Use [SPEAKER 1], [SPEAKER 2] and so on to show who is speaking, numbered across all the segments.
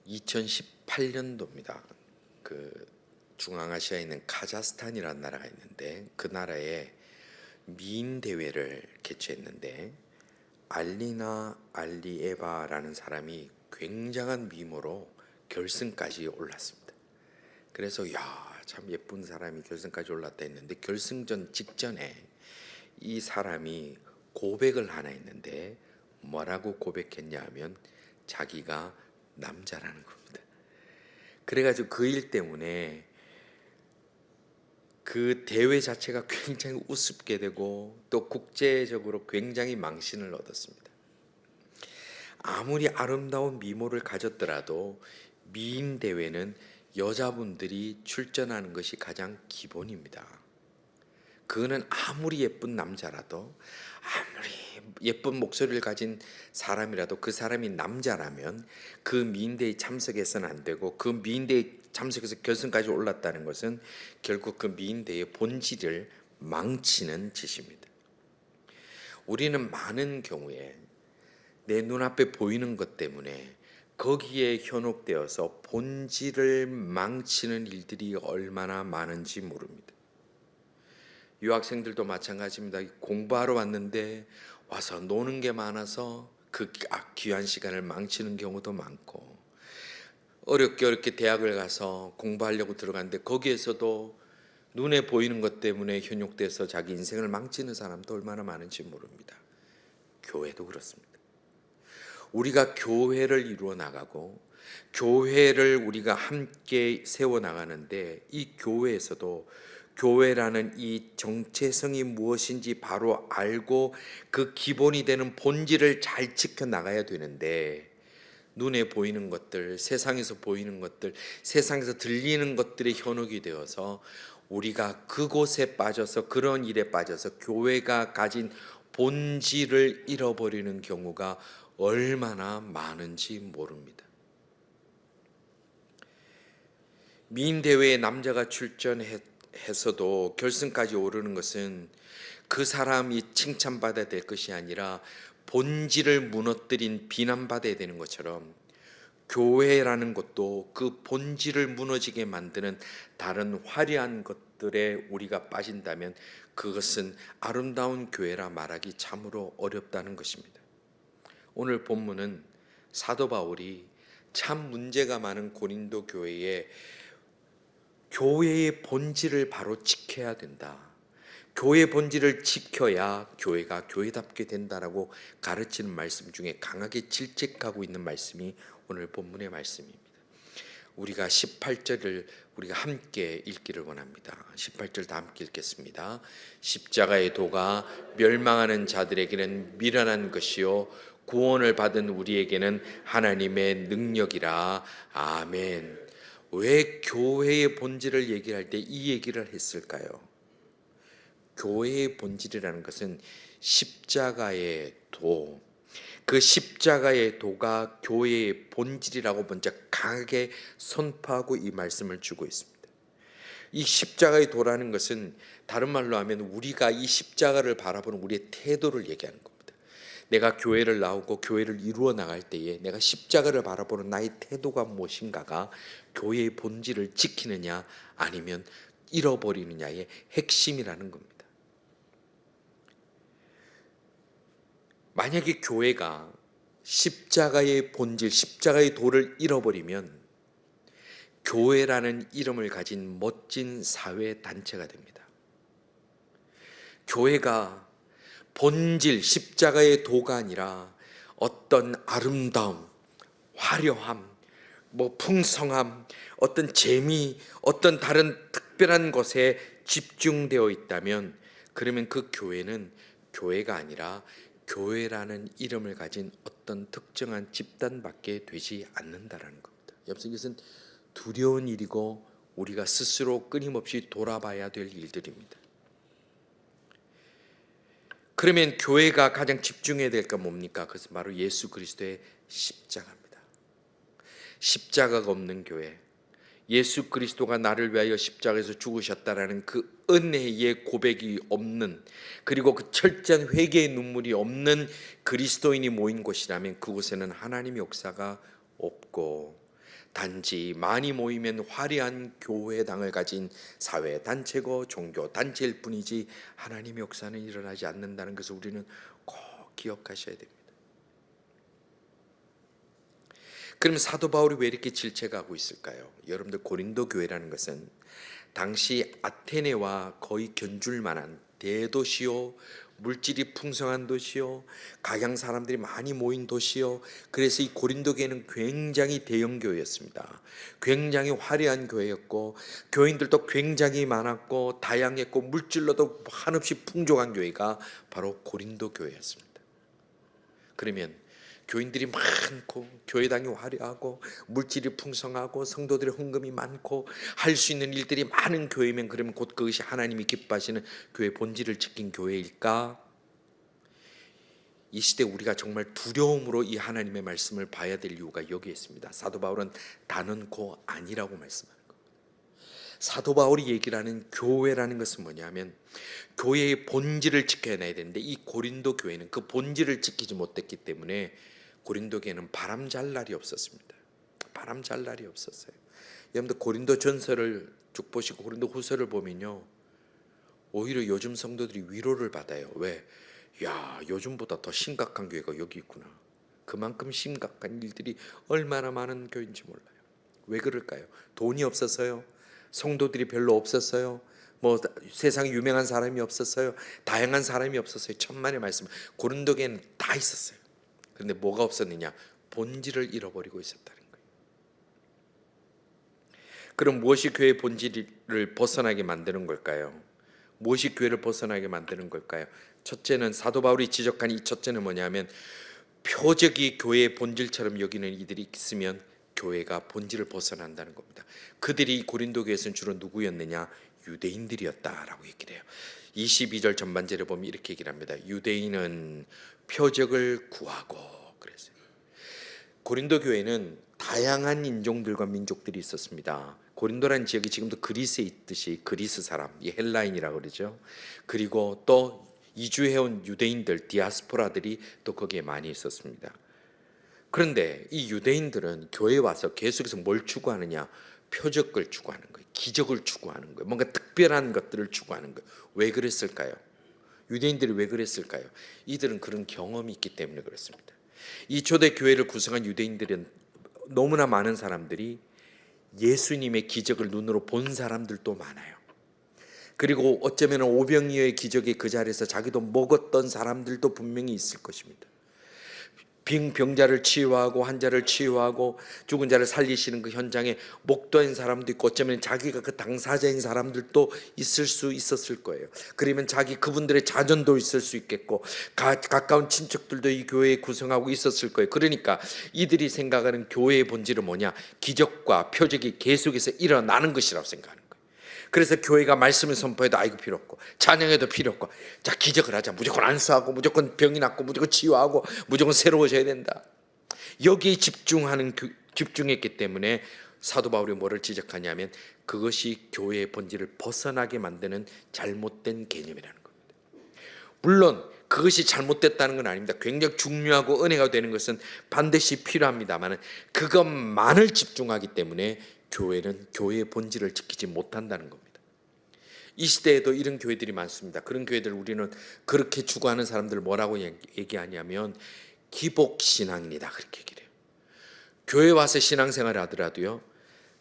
[SPEAKER 1] 2018년도입니다. 그 중앙아시아에 있는 카자흐스탄이라는 나라가 있는데 그 나라에 미인 대회를 개최했는데 알리나 알리에바라는 사람이 굉장한 미모로 결승까지 올랐습니다. 그래서 참 예쁜 사람이 결승까지 올랐다 했는데 결승전 직전에 이 사람이 고백을 하나 했는데 뭐라고 고백했냐 하면 자기가 남자라는 겁니다. 그래가지고 그 일 때문에 그 대회 자체가 굉장히 우습게 되고 또 국제적으로 굉장히 망신을 얻었습니다. 아무리 아름다운 미모를 가졌더라도 미인 대회는 여자분들이 출전하는 것이 가장 기본입니다. 그거는 아무리 예쁜 남자라도 아무리 예쁜 목소리를 가진 사람이라도 그 사람이 남자라면 그 미인대회에 참석해서는 안 되고 그 미인대회에 참석해서 결승까지 올랐다는 것은 결국 그 미인대회의 본질을 망치는 짓입니다. 우리는 많은 경우에 내 눈앞에 보이는 것 때문에 거기에 현혹되어서 본질을 망치는 일들이 얼마나 많은지 모릅니다. 유학생들도 마찬가지입니다. 공부하러 왔는데 와서 노는 게 많아서 그 귀한 시간을 망치는 경우도 많고, 어렵게 대학을 가서 공부하려고 들어갔는데 거기에서도 눈에 보이는 것 때문에 현혹돼서 자기 인생을 망치는 사람도 얼마나 많은지 모릅니다. 교회도 그렇습니다. 우리가 교회를 이루어 나가고 교회를 우리가 함께 세워 나가는데 이 교회에서도 교회라는 이 정체성이 무엇인지 바로 알고 그 기본이 되는 본질을 잘 지켜 나가야 되는데, 눈에 보이는 것들, 세상에서 보이는 것들, 세상에서 들리는 것들에 현혹이 되어서 우리가 그곳에 빠져서 그런 일에 빠져서 교회가 가진 본질을 잃어버리는 경우가 얼마나 많은지 모릅니다. 미인 대회에 남자가 출전했어도 결승까지 오르는 것은 그 사람이 칭찬받아야 될 것이 아니라 본질을 무너뜨린 비난받아야 되는 것처럼, 교회라는 것도 그 본질을 무너지게 만드는 다른 화려한 것들에 우리가 빠진다면 그것은 아름다운 교회라 말하기 참으로 어렵다는 것입니다. 오늘 본문은 사도 바울이 참 문제가 많은 고린도 교회의 본질을 바로 지켜야 된다, 교회의 본질을 지켜야 교회가 교회답게 된다라고 가르치는 말씀 중에 강하게 질책하고 있는 말씀이 오늘 본문의 말씀입니다. 우리가 18절을 우리가 함께 읽기를 원합니다. 18절 다 함께 읽겠습니다. 십자가의 도가 멸망하는 자들에게는 미련한 것이요 구원을 받은 우리에게는 하나님의 능력이라. 아멘. 왜 교회의 본질을 얘기할 때 이 얘기를 했을까요? 교회의 본질이라는 것은 십자가의 도, 그 십자가의 도가 교회의 본질이라고 먼저 강하게 선포하고 이 말씀을 주고 있습니다. 이 십자가의 도라는 것은 다른 말로 하면 우리가 이 십자가를 바라보는 우리의 태도를 얘기하는 겁니다. 내가 교회를 나오고 교회를 이루어 나갈 때에 내가 십자가를 바라보는 나의 태도가 무엇인가가 교회의 본질을 지키느냐 아니면 잃어버리느냐의 핵심이라는 겁니다. 만약에 교회가 십자가의 본질, 십자가의 도를 잃어버리면 교회라는 이름을 가진 멋진 사회 단체가 됩니다. 교회가 본질, 십자가의 도가 아니라 어떤 아름다움, 화려함, 풍성함, 어떤 재미, 어떤 다른 특별한 것에 집중되어 있다면 그러면 그 교회는 교회가 아니라 교회라는 이름을 가진 어떤 특정한 집단밖에 되지 않는다라는 겁니다. 여러분, 이것은 두려운 일이고 우리가 스스로 끊임없이 돌아봐야 될 일들입니다. 그러면 교회가 가장 집중해야 될 건 뭡니까? 그것은 바로 예수 그리스도의 십자가입니다. 십자가가 없는 교회, 예수 그리스도가 나를 위하여 십자가에서 죽으셨다라는 그 은혜의 고백이 없는, 그리고 그 철저한 회개의 눈물이 없는 그리스도인이 모인 곳이라면 그곳에는 하나님의 역사가 없고 단지 많이 모이면 화려한 교회당을 가진 사회 단체고 종교 단체일 뿐이지 하나님의 역사는 일어나지 않는다는 것을 우리는 꼭 기억하셔야 됩니다. 그럼 사도 바울이 왜 이렇게 질책하고 있을까요? 여러분들, 고린도 교회라는 것은 당시 아테네와 거의 견줄 만한 대도시요, 물질이 풍성한 도시요, 각양 사람들이 많이 모인 도시요. 그래서 이 고린도 교회는 굉장히 대형 교회였습니다. 굉장히 화려한 교회였고 교인들도 굉장히 많았고 다양했고 물질로도 한없이 풍족한 교회가 바로 고린도 교회였습니다. 그러면 교인들이 많고 교회당이 화려하고 물질이 풍성하고 성도들의 헌금이 많고 할 수 있는 일들이 많은 교회면, 그러면 곧 그것이 하나님이 기뻐하시는 교회 본질을 지킨 교회일까? 이 시대 우리가 정말 두려움으로 이 하나님의 말씀을 봐야 될 이유가 여기에 있습니다. 사도 바울은 단언코 아니라고 말씀하는 겁니다. 사도 바울이 얘기를 하는 교회라는 것은 뭐냐면 교회의 본질을 지켜내야 되는데, 이 고린도 교회는 그 본질을 지키지 못했기 때문에 고린도 교회는 바람 잘 날이 없었습니다. 바람 잘 날이 없었어요. 여러분들, 고린도 전서를 쭉 보시고 고린도 후서를 보면요, 오히려 요즘 성도들이 위로를 받아요. 왜? 야, 요즘보다 더 심각한 교회가 여기 있구나. 그만큼 심각한 일들이 얼마나 많은 교회인지 몰라요. 왜 그럴까요? 돈이 없어서요? 성도들이 별로 없었어요? 뭐 세상에 유명한 사람이 없었어요? 다양한 사람이 없었어요? 천만의 말씀, 고린도 교회는 다 있었어요. 그런데 뭐가 없었느냐? 본질을 잃어버리고 있었다는 거예요. 그럼 무엇이 교회의 본질을 벗어나게 만드는 걸까요? 무엇이 교회를 벗어나게 만드는 걸까요? 첫째는, 사도 바울이 지적한 이 첫째는 뭐냐면, 표적이 교회의 본질처럼 여기는 이들이 있으면 교회가 본질을 벗어난다는 겁니다. 그들이 고린도 교회에서는 주로 누구였느냐? 유대인들이었다라고 얘기를 해요. 22절 전반절에 보면 이렇게 얘기를 합니다. 유대인은 표적을 구하고. 그랬어요. 고린도 교회는 다양한 인종들과 민족들이 있었습니다. 고린도라는 지역이 지금도 그리스에 있듯이 그리스 사람, 이 헬라인이라고 그러죠. 그리고 또 이주해온 유대인들, 디아스포라들이 또 거기에 많이 있었습니다. 그런데 이 유대인들은 교회에 와서 계속해서 뭘 추구하느냐? 표적을 추구하는 거예요. 기적을 추구하는 거예요. 뭔가 특별한 것들을 추구하는 거예요. 왜 그랬을까요? 유대인들이 왜 그랬을까요? 이들은 그런 경험이 있기 때문에 그렇습니다. 이 초대 교회를 구성한 유대인들은 너무나 많은 사람들이 예수님의 기적을 눈으로 본 사람들도 많아요. 그리고 어쩌면 오병이어의 기적의 그 자리에서 자기도 먹었던 사람들도 분명히 있을 것입니다. 병자를 치유하고 환자를 치유하고 죽은 자를 살리시는 그 현장에 목도인 사람도 있고, 어쩌면 자기가 그 당사자인 사람들도 있었을 거예요. 그러면 그분들의 자전도 있을 수 있겠고, 가까운 친척들도 이 교회에 구성하고 있었을 거예요. 그러니까 이들이 생각하는 교회의 본질은 뭐냐? 기적과 표적이 계속해서 일어나는 것이라고 생각하는 거예요. 그래서 교회가 말씀을 선포해도 아이고 필요 없고, 찬양해도 필요 없고, 자 기적을 하자, 무조건 안수하고 무조건 병이 낫고 무조건 치유하고 무조건 새로워져야 된다, 여기에 집중했기 때문에 사도 바울이 뭐를 지적하냐면, 그것이 교회의 본질을 벗어나게 만드는 잘못된 개념이라는 겁니다. 물론 그것이 잘못됐다는 건 아닙니다. 굉장히 중요하고 은혜가 되는 것은 반드시 필요합니다만, 그것만을 집중하기 때문에 교회는 교회의 본질을 지키지 못한다는 겁니다. 이 시대에도 이런 교회들이 많습니다. 그런 교회들, 우리는 그렇게 추구하는 사람들 뭐라고 얘기하냐면 기복신앙이다, 그렇게 얘기를 해요. 교회 와서 신앙생활을 하더라도요,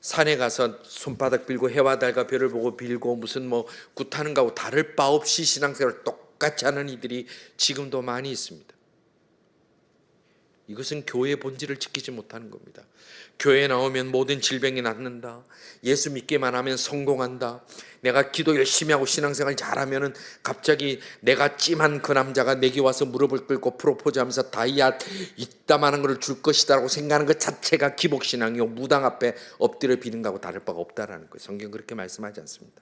[SPEAKER 1] 산에 가서 손바닥 빌고 해와 달과 별을 보고 빌고 무슨 뭐 굿하는 거하고 다를 바 없이 신앙생활을 똑같이 하는 이들이 지금도 많이 있습니다. 이것은 교회의 본질을 지키지 못하는 겁니다. 교회에 나오면 모든 질병이 낫는다, 예수 믿기만 하면 성공한다, 내가 기도 열심히 하고 신앙생활 잘하면은 갑자기 내가 찜한 그 남자가 내게 와서 무릎을 꿇고 프로포즈하면서 다이아 이따만한 것을 줄 것이다라고 생각하는 것 자체가 기복신앙이고 무당 앞에 엎드려 비는 거하고 다를 바가 없다라는 거예요. 성경 그렇게 말씀하지 않습니다.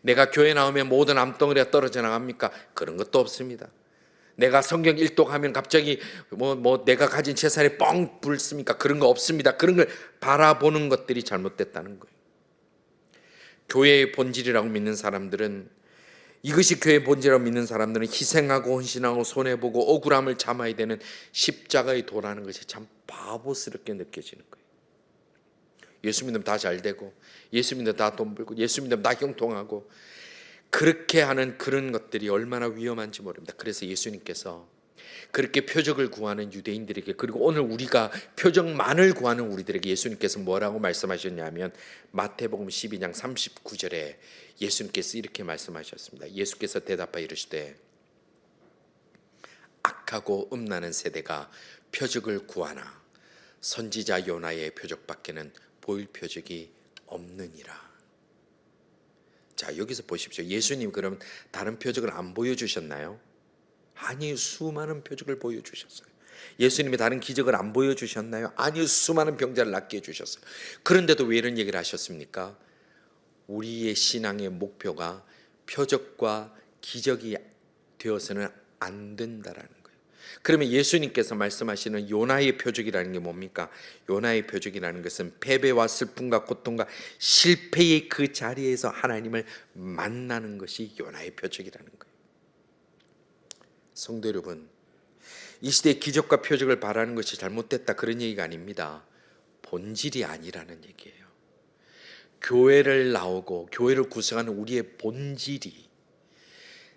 [SPEAKER 1] 내가 교회 나오면 모든 암덩어리가 떨어져 나갑니까? 그런 것도 없습니다. 내가 성경 일독하면 갑자기 뭐 내가 가진 재산에 뻥 불습니까? 그런 거 없습니다. 그런 걸 바라보는 것들이 잘못됐다는 거예요. 교회의 본질이라고 믿는 사람들은, 이것이 교회의 본질이라고 믿는 사람들은 희생하고 헌신하고 손해보고 억울함을 참아야 되는 십자가의 도라는 것이 참 바보스럽게 느껴지는 거예요. 예수 믿으면 다 잘 되고, 예수 믿으면 다 돈 벌고, 예수 믿으면 다 형통하고, 그렇게 하는 그런 것들이 얼마나 위험한지 모릅니다. 그래서 예수님께서 그렇게 표적을 구하는 유대인들에게, 그리고 오늘 우리가 표적만을 구하는 우리들에게 예수님께서 뭐라고 말씀하셨냐면 마태복음 12장 39절에 예수님께서 이렇게 말씀하셨습니다. 예수께서 대답하여 이르시되 악하고 음란한 세대가 표적을 구하나 선지자 요나의 표적밖에는 보일 표적이 없느니라. 자, 여기서 보십시오. 예수님 그럼 다른 표적을 안 보여주셨나요? 아니, 수많은 표적을 보여주셨어요. 예수님이 다른 기적을 안 보여주셨나요? 아니, 수많은 병자를 낫게 해주셨어요. 그런데도 왜 이런 얘기를 하셨습니까? 우리의 신앙의 목표가 표적과 기적이 되어서는 안 된다라는 거예요. 그러면 예수님께서 말씀하시는 요나의 표적이라는 게 뭡니까? 요나의 표적이라는 것은 패배와 슬픔과 고통과 실패의 그 자리에서 하나님을 만나는 것이 요나의 표적이라는 거예요. 성도 여러분, 이 시대에 기적과 표적을 바라는 것이 잘못됐다 그런 얘기가 아닙니다. 본질이 아니라는 얘기예요. 교회를 나오고 교회를 구성하는 우리의 본질이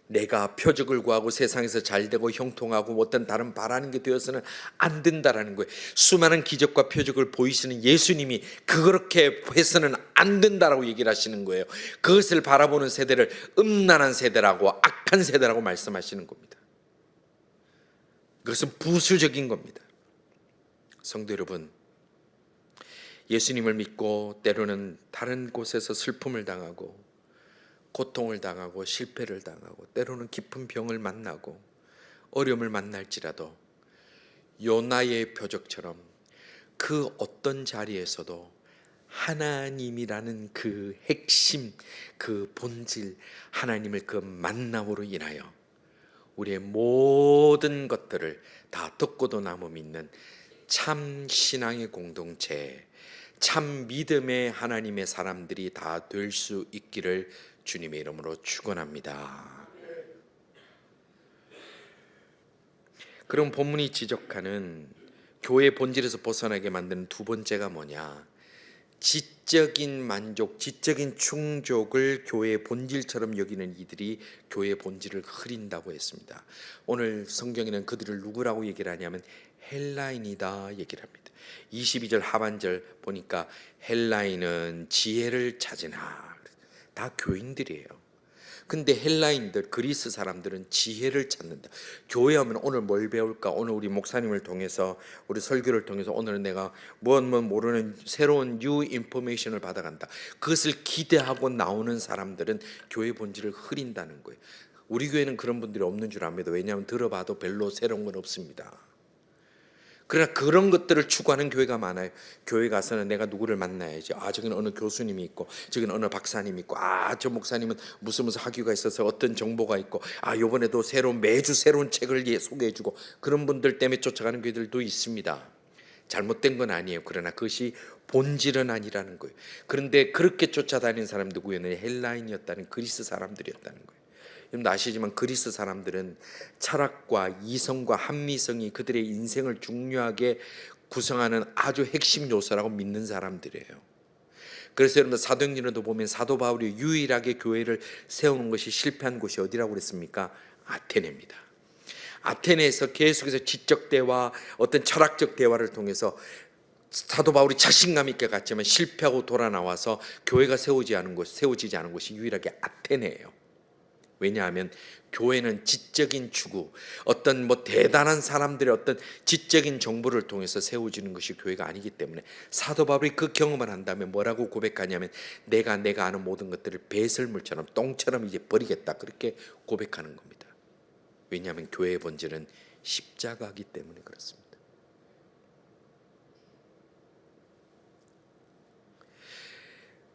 [SPEAKER 1] 내가 표적을 구하고 세상에서 잘되고 형통하고 어떤 다른 바라는 게 되어서는 안 된다라는 거예요. 수많은 기적과 표적을 보이시는 예수님이 그렇게 해서는 안 된다라고 얘기를 하시는 거예요. 그것을 바라보는 세대를 음란한 세대라고, 악한 세대라고 말씀하시는 겁니다. 그것은 부수적인 겁니다. 성도 여러분, 예수님을 믿고 때로는 다른 곳에서 슬픔을 당하고 고통을 당하고 실패를 당하고 때로는 깊은 병을 만나고 어려움을 만날지라도 요나의 표적처럼 그 어떤 자리에서도 하나님이라는 그 핵심, 그 본질, 하나님을 그 만남으로 인하여 우리의 모든 것들을 다 듣고도 남아 믿는 참 신앙의 공동체, 참 믿음의 하나님의 사람들이 다 될 수 있기를 주님의 이름으로 축원합니다. 그럼 본문이 지적하는 교회의 본질에서 벗어나게 만드는 두 번째가 뭐냐? 지적인 만족, 지적인 충족을 교회의 본질처럼 여기는 이들이 교회의 본질을 흐린다고 했습니다. 오늘 성경에는 그들을 누구라고 얘기를 하냐면 헬라인이다 얘기를 합니다. 22절 하반절 보니까 헬라인은 지혜를 찾으나, 다 교인들이에요. 근데 헬라인들, 그리스 사람들은 지혜를 찾는다. 교회 하면 오늘 뭘 배울까? 오늘 우리 목사님을 통해서, 우리 설교를 통해서 오늘은 내가 무엇 모르는 새로운 뉴 인포메이션을 받아간다. 그것을 기대하고 나오는 사람들은 교회 본질을 흐린다는 거예요. 우리 교회는 그런 분들이 없는 줄 압니다. 왜냐하면 들어봐도 별로 새로운 건 없습니다. 그러나 그런 것들을 추구하는 교회가 많아요. 교회 가서는 내가 누구를 만나야지. 저기는 어느 교수님이 있고, 저기는 어느 박사님이 있고, 저 목사님은 무슨 학위가 있어서 어떤 정보가 있고, 요번에도 매주 새로운 책을 소개해주고, 그런 분들 때문에 쫓아가는 교회들도 있습니다. 잘못된 건 아니에요. 그러나 그것이 본질은 아니라는 거예요. 그런데 그렇게 쫓아다니는 사람 누구예요? 헬라인이었다는, 그리스 사람들이었다는 거예요. 여러분 아시지만 그리스 사람들은 철학과 이성과 합리성이 그들의 인생을 중요하게 구성하는 아주 핵심 요소라고 믿는 사람들이에요. 그래서 여러분 사도행전에도 보면 사도 바울이 유일하게 교회를 세우는 것이 실패한 곳이 어디라고 그랬습니까? 아테네입니다. 아테네에서 계속해서 지적 대화, 어떤 철학적 대화를 통해서 사도 바울이 자신감 있게 갔지만 실패하고 돌아 나와서 교회가 세워지지 않은 곳이 유일하게 아테네예요. 왜냐하면 교회는 지적인 추구, 어떤 대단한 사람들의 어떤 지적인 정보를 통해서 세워지는 것이 교회가 아니기 때문에 사도 바울이 그 경험을 한 다음에 뭐라고 고백하냐면 내가 아는 모든 것들을 배설물처럼 똥처럼 이제 버리겠다, 그렇게 고백하는 겁니다. 왜냐하면 교회의 본질은 십자가이기 때문에 그렇습니다.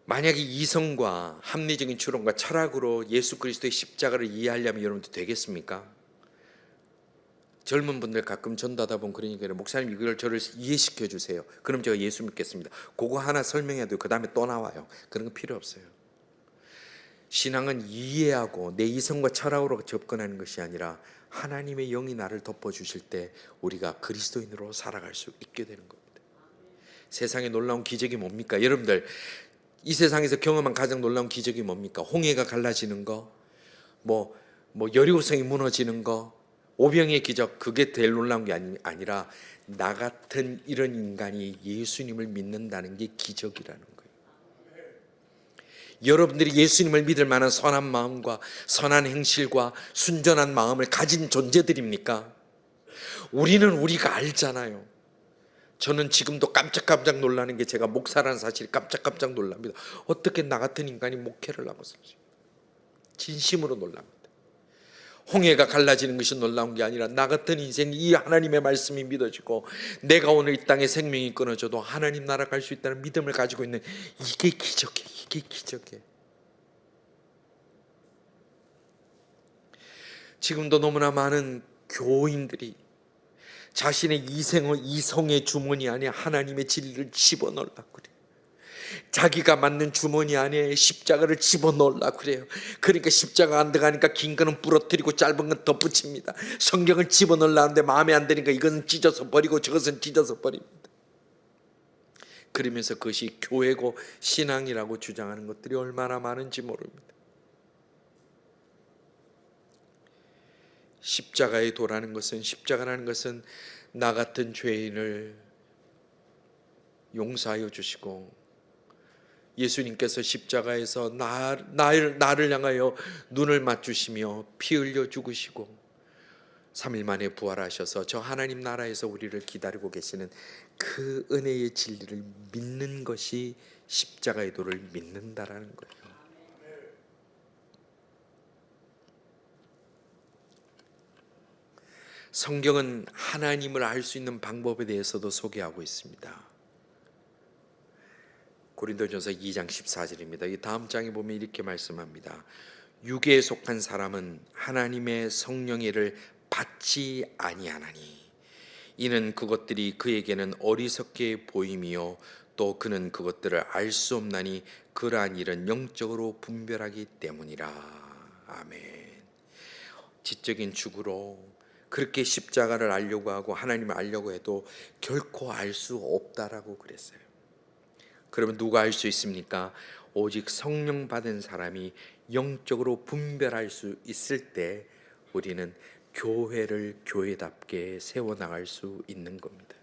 [SPEAKER 1] 만약에 이성과 합리적인 추론과 철학으로 예수 그리스도의 십자가를 이해하려면 여러분도 되겠습니까? 젊은 분들 가끔 전도하다 보면 그러니까 목사님 이걸 저를 이해시켜 주세요. 그럼 제가 예수 믿겠습니다. 그거 하나 설명해도 그 다음에 또 나와요. 그런 거 필요 없어요. 신앙은 이해하고 내 이성과 철학으로 접근하는 것이 아니라 하나님의 영이 나를 덮어주실 때 우리가 그리스도인으로 살아갈 수 있게 되는 겁니다. 세상에 놀라운 기적이 뭡니까? 여러분들 이 세상에서 경험한 가장 놀라운 기적이 뭡니까? 홍해가 갈라지는 거, 뭐 여리고성이 무너지는 거, 오병이의 기적, 그게 제일 놀라운 게 아니라 나 같은 이런 인간이 예수님을 믿는다는 게 기적이라는 거예요. 여러분들이 예수님을 믿을 만한 선한 마음과 선한 행실과 순전한 마음을 가진 존재들입니까? 우리는 우리가 알잖아요. 저는 지금도 깜짝깜짝 놀라는 게 제가 목사라는 사실이 깜짝깜짝 놀랍니다. 어떻게 나 같은 인간이 목회를 하고 있을지 진심으로 놀랍니다. 홍해가 갈라지는 것이 놀라운 게 아니라 나 같은 인생이 이 하나님의 말씀이 믿어지고 내가 오늘 이 땅에 생명이 끊어져도 하나님 나라 갈 수 있다는 믿음을 가지고 있는 이게 기적이에요. 이게 기적이에요. 지금도 너무나 많은 교인들이 자신의 이성의 주머니 안에 하나님의 진리를 집어넣으려고 그래요. 자기가 맞는 주머니 안에 십자가를 집어넣으려고 그래요. 그러니까 십자가 안 들어가니까 긴 거는 부러뜨리고 짧은 건 덧붙입니다. 성경을 집어넣으려고 하는데 마음에 안 드니까 이것은 찢어서 버리고 저것은 찢어서 버립니다. 그러면서 그것이 교회고 신앙이라고 주장하는 것들이 얼마나 많은지 모릅니다. 십자가의 도라는 것은, 십자가라는 것은 나 같은 죄인을 용서하여 주시고 예수님께서 십자가에서 나를 향하여 눈을 맞추시며 피 흘려 죽으시고 3일 만에 부활하셔서 저 하나님 나라에서 우리를 기다리고 계시는 그 은혜의 진리를 믿는 것이 십자가의 도를 믿는다라는 거예요. 성경은 하나님을 알 수 있는 방법에 대해서도 소개하고 있습니다. 고린도전서 2장 14절입니다. 이 다음 장에 보면 이렇게 말씀합니다. 육에 속한 사람은 하나님의 성령의를 받지 아니하나니 이는 그것들이 그에게는 어리석게 보임이요 또 그는 그것들을 알 수 없나니 그러한 일은 영적으로 분별하기 때문이라. 아멘. 지적인 축으로 그렇게 십자가를 알려고 하고 하나님을 알려고 해도 결코 알 수 없다라고 그랬어요. 그러면 누가 알 수 있습니까? 오직 성령 받은 사람이 영적으로 분별할 수 있을 때 우리는 교회를 교회답게 세워나갈 수 있는 겁니다.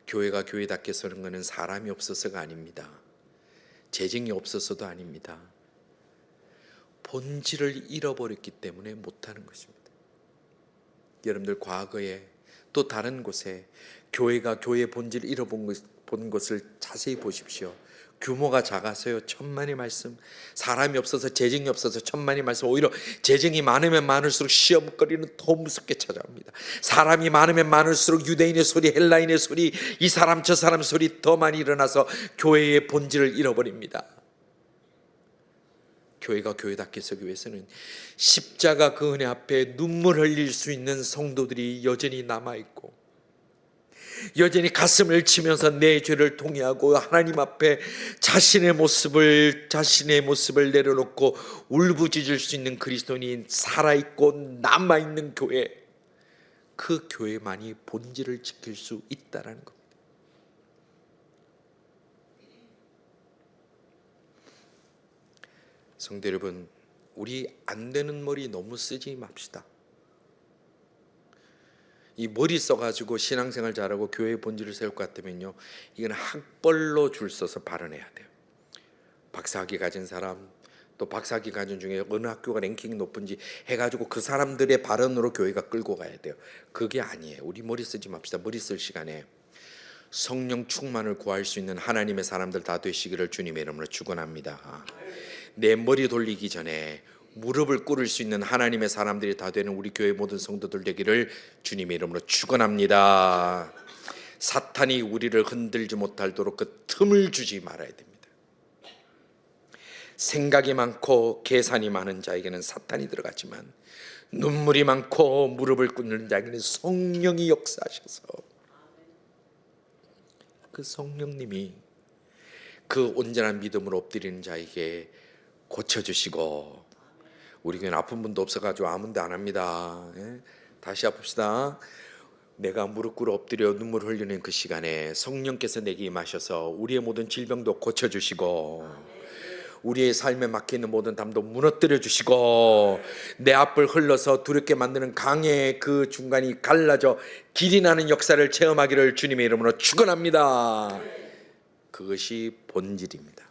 [SPEAKER 1] 교회가 교회답게 서는 것은 사람이 없어서가 아닙니다. 재정이 없어서도 아닙니다. 본질을 잃어버렸기 때문에 못하는 것입니다. 여러분들 과거에 또 다른 곳에 교회가 교회의 본질을 잃어본 것을 자세히 보십시오. 규모가 작아서요, 천만의 말씀, 사람이 없어서 재정이 없어서 천만의 말씀, 오히려 재정이 많으면 많을수록 시험거리는 더 무섭게 찾아옵니다. 사람이 많으면 많을수록 유대인의 소리, 헬라인의 소리, 이 사람 저 사람 소리 더 많이 일어나서 교회의 본질을 잃어버립니다. 교회가 교회답게 서기 위해서는 십자가 그 은혜 앞에 눈물 흘릴 수 있는 성도들이 여전히 남아있고 여전히 가슴을 치면서 내 죄를 통회하고 하나님 앞에 자신의 모습을 내려놓고 울부짖을 수 있는 그리스도인이 살아있고 남아있는 교회, 그 교회만이 본질을 지킬 수 있다는 겁니다. 성도 여러분, 우리 안 되는 머리 너무 쓰지 맙시다. 이 머리 써가지고 신앙생활 잘하고 교회의 본질을 세울 것 같으면요, 이건 학벌로 줄 서서 발언해야 돼요. 박사학위 가진 사람, 또 박사학위 가진 중에 어느 학교가 랭킹이 높은지 해가지고 그 사람들의 발언으로 교회가 끌고 가야 돼요. 그게 아니에요. 우리 머리 쓰지 맙시다. 머리 쓸 시간에 성령 충만을 구할 수 있는 하나님의 사람들 다 되시기를 주님의 이름으로 축원합니다. 내 머리 돌리기 전에 무릎을 꿇을 수 있는 하나님의 사람들이 다 되는 우리 교회 모든 성도들 되기를 주님의 이름으로 축원합니다. 사탄이 우리를 흔들지 못하도록 그 틈을 주지 말아야 됩니다. 생각이 많고 계산이 많은 자에게는 사탄이 들어가지만 눈물이 많고 무릎을 꿇는 자에게는 성령이 역사하셔서 그 성령님이 그 온전한 믿음으로 엎드리는 자에게 고쳐주시고, 우리 교회는 아픈 분도 없어가지고 아무 데 안 합니다. 다시 아픕시다. 내가 무릎 꿇어 엎드려 눈물 흘리는 그 시간에 성령께서 내게 임하셔서 우리의 모든 질병도 고쳐주시고 우리의 삶에 막혀있는 모든 담도 무너뜨려 주시고 내 앞을 흘러서 두렵게 만드는 강의 그 중간이 갈라져 길이 나는 역사를 체험하기를 주님의 이름으로 축원합니다. 그것이 본질입니다.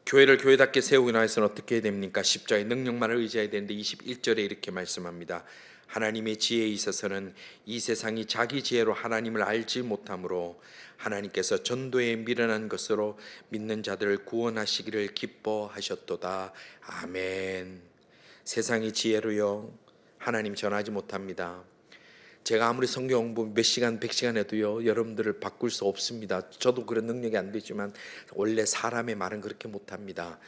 [SPEAKER 1] 교회를 교회답게 세우기 위해서는 어떻게 해야 됩니까? 십자가의 능력만을 의지해야 되는데 21절에 이렇게 말씀합니다. 하나님의 지혜에 있어서는 이 세상이 자기 지혜로 하나님을 알지 못하므로 하나님께서 전도에 미련한 것으로 믿는 자들을 구원하시기를 기뻐하셨도다. 아멘. 세상의 지혜로요 하나님 전하지 못합니다. 제가 아무리 성경 공부 몇 시간 100시간 해도요 여러분들을 바꿀 수 없습니다. 저도 그런 능력이 안 되지만 원래 사람의 말은 그렇게 못합니다.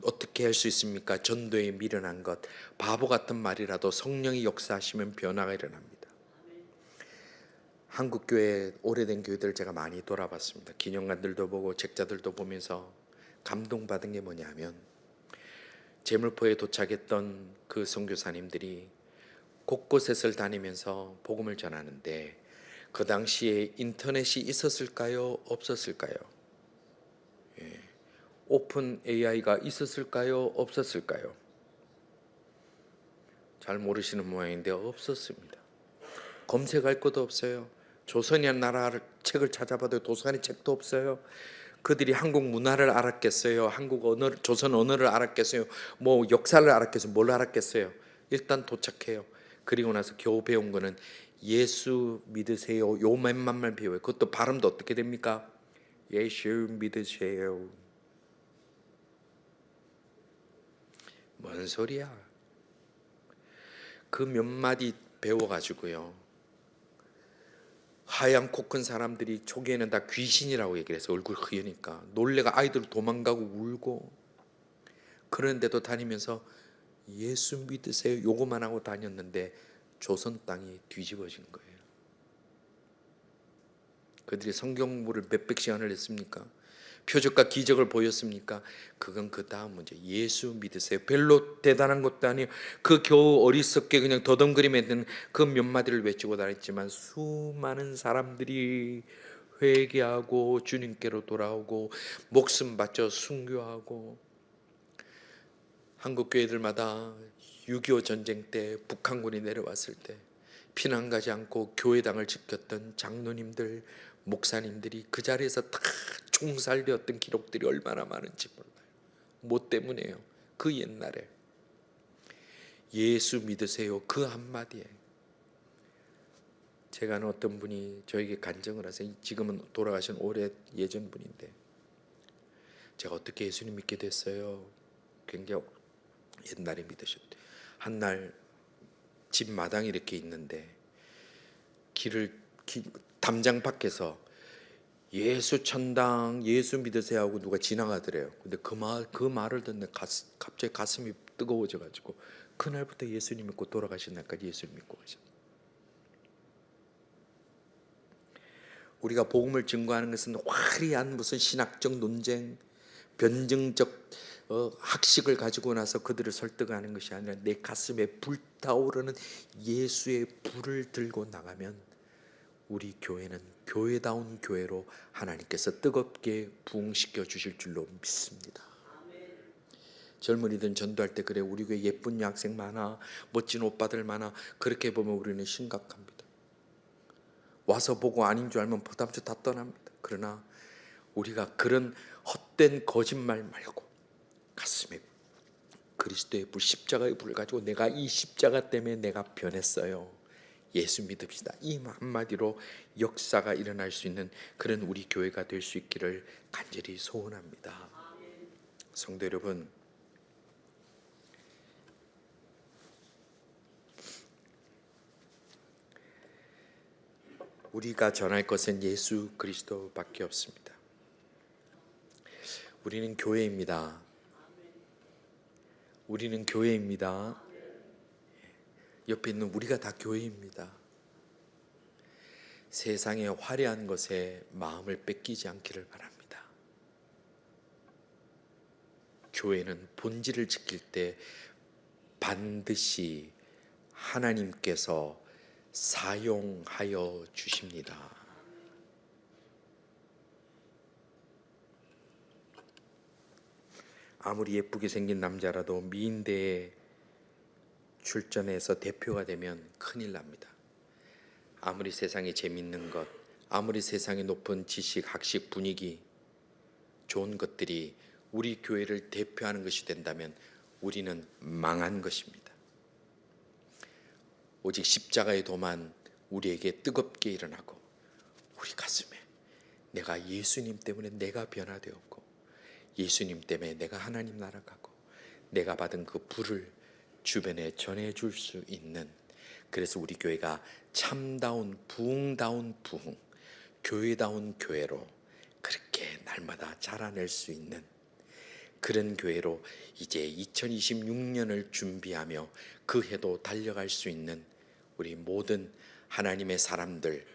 [SPEAKER 1] 어떻게 할 수 있습니까? 전도에 미련한 것, 바보 같은 말이라도 성령이 역사하시면 변화가 일어납니다. 한국 교회, 오래된 교회들 제가 많이 돌아봤습니다. 기념관들도 보고 책자들도 보면서 감동받은 게 뭐냐면 제물포에 도착했던 그 선교사님들이 곳곳에서 다니면서 복음을 전하는데 그 당시에 인터넷이 있었을까요? 없었을까요? 오픈 AI가 있었을까요? 없었을까요? 잘 모르시는 모양인데 없었습니다. 검색할 것도 없어요. 조선이라는 나라 책을 찾아봐도 도서관에 책도 없어요. 그들이 한국 문화를 알았겠어요? 한국 언어, 조선 언어를 알았겠어요? 뭐 역사를 알았겠어요? 뭘 알았겠어요? 일단 도착해요. 그리고 나서 겨우 배운 거는 예수 믿으세요. 요 몇만만 배워요. 그것도 발음도 어떻게 됩니까? 예수 믿으세요. 뭔 소리야? 그 몇 마디 배워가지고요 하얀 코 큰 사람들이 초기에는 다 귀신이라고 얘기를 해서 얼굴 흐으니까 놀래가 아이들 도망가고 울고 그런데도 다니면서 예수 믿으세요 요거만 하고 다녔는데 조선 땅이 뒤집어진 거예요. 그들이 성경 공부를 몇백 시간을 했습니까? 표적과 기적을 보였습니까? 그건 그 다음 문제. 예수 믿으세요. 별로 대단한 것도 아니에요. 그 겨우 어리석게 그냥 더듬거리며 했던 그 몇 마디를 외치고 다녔지만 수많은 사람들이 회개하고 주님께로 돌아오고 목숨 바쳐 순교하고 한국 교회들마다 6.25 전쟁 때 북한군이 내려왔을 때 피난 가지 않고 교회당을 지켰던 장로님들 목사님들이 그 자리에서 다 총살되었던 기록들이 얼마나 많은지 몰라요. 뭐 때문에요? 그 옛날에 예수 믿으세요 그 한마디에 제가 아는 어떤 분이 저에게 간증을 하세요. 지금은 돌아가신 오래 예전 분인데 제가 어떻게 예수님 믿게 됐어요? 굉장히 옛날에 믿으셨대. 한날 집 마당이 이렇게 있는데 담장 밖에서 예수 천당 예수 믿으세요 하고 누가 지나가더래요. 근데 그 말을 듣는 갑자기 가슴이 뜨거워져 가지고 그날부터 예수님 믿고 돌아가신 날까지 예수님 믿고 가셨어요. 우리가 복음을 증거하는 것은 화려한 무슨 신학적 논쟁 변증적 학식을 가지고 나서 그들을 설득하는 것이 아니라 내 가슴에 불타오르는 예수의 불을 들고 나가면 우리 교회는 교회다운 교회로 하나님께서 뜨겁게 부흥시켜 주실 줄로 믿습니다. 젊은이들 전도할 때 그래 우리 교회 예쁜 여학생 많아 멋진 오빠들 많아 그렇게 보면 우리는 심각합니다. 와서 보고 아닌 줄 알면 부담 다 떠납니다. 그러나 우리가 그런 헛된 거짓말 말고 가슴에 그리스도의 불 십자가의 불을 가지고 내가 이 십자가 때문에 내가 변했어요. 예수 믿읍시다. 이 한마디로 역사가 일어날 수 있는 그런 우리 교회가 될 수 있기를 간절히 소원합니다. 성도 여러분, 우리가 전할 것은 예수 그리스도밖에 없습니다. 우리는 교회입니다. 우리는 교회입니다. 옆에 있는 우리가 다 교회입니다. 세상의 화려한 것에 마음을 뺏기지 않기를 바랍니다. 교회는 본질을 지킬 때 반드시 하나님께서 사용하여 주십니다. 아무리 예쁘게 생긴 남자라도 미인대에 출전해서 대표가 되면 큰일 납니다. 아무리 세상에 재밌는 것, 아무리 세상에 높은 지식, 학식, 분위기, 좋은 것들이 우리 교회를 대표하는 것이 된다면 우리는 망한 것입니다. 오직 십자가의 도만 우리에게 뜨겁게 일어나고 우리 가슴에 내가 예수님 때문에 내가 변화되었고 예수님 때문에 내가 하나님 나라 가고 내가 받은 그 불을 주변에 전해줄 수 있는, 그래서 우리 교회가 참다운 부흥다운 부흥, 교회다운 교회로 그렇게 날마다 자라낼 수 있는 그런 교회로 이제 2026년을 준비하며 그 해도 달려갈 수 있는 우리 모든 하나님의 사람들,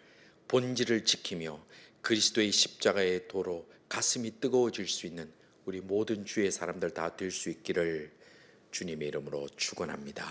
[SPEAKER 1] 본질을 지키며 그리스도의 십자가의 도로 가슴이 뜨거워질 수 있는 우리 모든 주의 사람들 다 될 수 있기를 주님의 이름으로 축원합니다.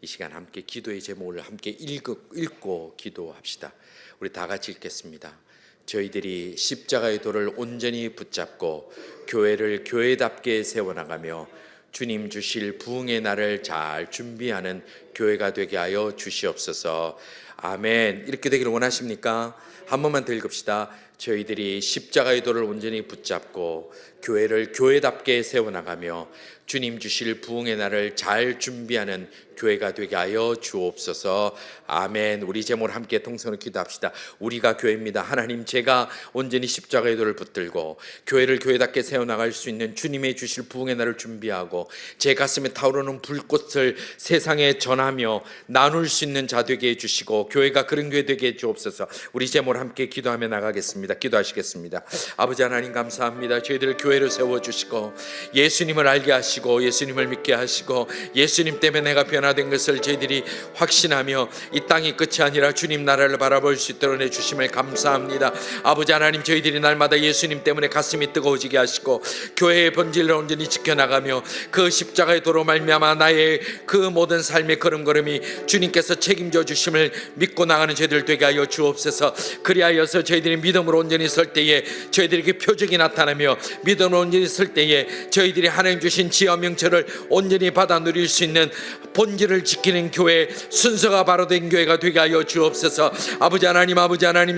[SPEAKER 1] 이 시간 함께 기도의 제목을 함께 읽고 기도합시다. 우리 다 같이 읽겠습니다. 저희들이 십자가의 도를 온전히 붙잡고 교회를 교회답게 세워나가며 주님 주실 부흥의 날을 잘 준비하는 교회가 되게 하여 주시옵소서. 아멘. 이렇게 되기를 원하십니까? 한 번만 더 읽읍시다. 저희들이 십자가의 도를 온전히 붙잡고 교회를 교회답게 세워나가며 주님 주실 부흥의 날을 잘 준비하는 교회가 되게 하여 주옵소서. 아멘. 우리 제목을 함께 통성으로 기도합시다. 우리가 교회입니다. 하나님, 제가 온전히 십자가의 도를 붙들고 교회를 교회답게 세워나갈 수 있는 주님의 주실 부흥의 날을 준비하고 제 가슴에 타오르는 불꽃을 세상에 전하며 나눌 수 있는 자 되게 해주시고 교회가 그런 교회 되게 해주옵소서. 우리 제목을 함께 기도하며 나가겠습니다. 기도하시겠습니다. 아버지 하나님, 감사합니다. 저희들 교회를 세워주시고 예수님을 알게 하시고 예수님을 믿게 하시고 예수님 때문에 내가 변화된 것을 저희들이 확신하며 이 땅이 끝이 아니라 주님 나라를 바라볼 수 있도록 내주심을 감사합니다. 아버지 하나님, 저희들이 날마다 예수님 때문에 가슴이 뜨거워지게 하시고 교회의 본질을 온전히 지켜나가며 그 십자가의 도로 말미암아 나의 그 모든 삶의 걸음걸음이 주님께서 책임져 주심을 믿고 나가는 저희들 되게 하여 주옵소서. 그리하여서 저희들이 믿음으로 온전히 설 때에 저희들에게 표적이 나타나며 믿음으로 온전히 설 때에 저희들이 하나님 주신 지혜와 명철을 온전히 받아 누릴 수 있는 본질을 지키는 교회, 순서가 바로 된 교회가 되게 하여 주옵소서. 아버지 하나님,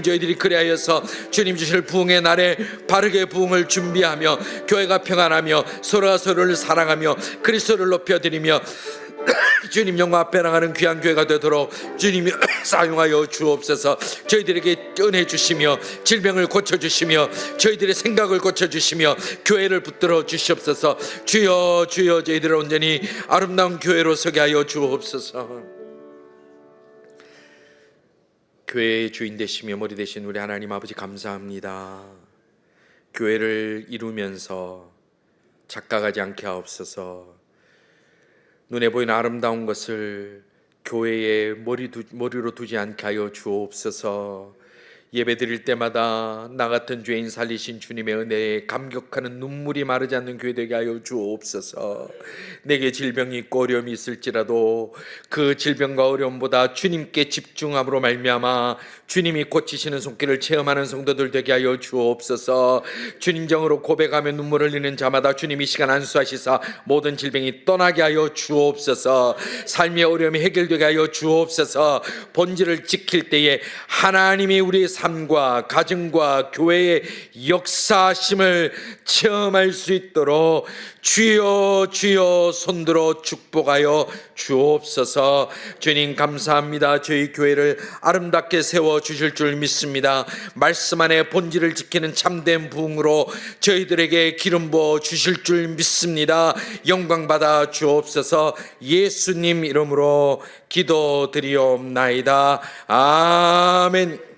[SPEAKER 1] 저희들이 그리하여서 주님 주실 부흥의 날에 바르게 부흥을 준비하며 교회가 평안하며 서로가 서로를 사랑하며 그리스도를 높여드리며 주님 영광 앞에 나가는 귀한 교회가 되도록 주님이 사용하여 주옵소서. 저희들에게 은혜 주시며 질병을 고쳐주시며 저희들의 생각을 고쳐주시며 교회를 붙들어 주시옵소서. 주여 주여, 저희들을 온전히 아름다운 교회로 서게 하여 주옵소서. 교회의 주인 되시며 머리 되신 우리 하나님 아버지, 감사합니다. 교회를 이루면서 착각하지 않게 하옵소서. 눈에 보이는 아름다운 것을 교회에 머리로 두지 않게 하여 주옵소서. 예배 드릴 때마다 나 같은 죄인 살리신 주님의 은혜에 감격하는 눈물이 마르지 않는 교회 되게 하여 주옵소서. 내게 질병이 있고 어려움이 있을지라도 그 질병과 어려움보다 주님께 집중함으로 말미암아 주님이 고치시는 손길을 체험하는 성도들 되게 하여 주옵소서. 주님 정으로 고백하며 눈물 흘리는 자마다 주님이 시간 안수하시사 모든 질병이 떠나게 하여 주옵소서. 삶의 어려움이 해결되게 하여 주옵소서. 본질을 지킬 때에 하나님이 우리의 삶과 가정과 교회의 역사심을 체험할 수 있도록 주여 주여 손들어 축복하여 주옵소서. 주님 감사합니다. 저희 교회를 아름답게 세워주실 줄 믿습니다. 말씀 안에 본질을 지키는 참된 부흥으로 저희들에게 기름 부어 주실 줄 믿습니다. 영광 받아 주옵소서. 예수님 이름으로 기도드리옵나이다. 아멘.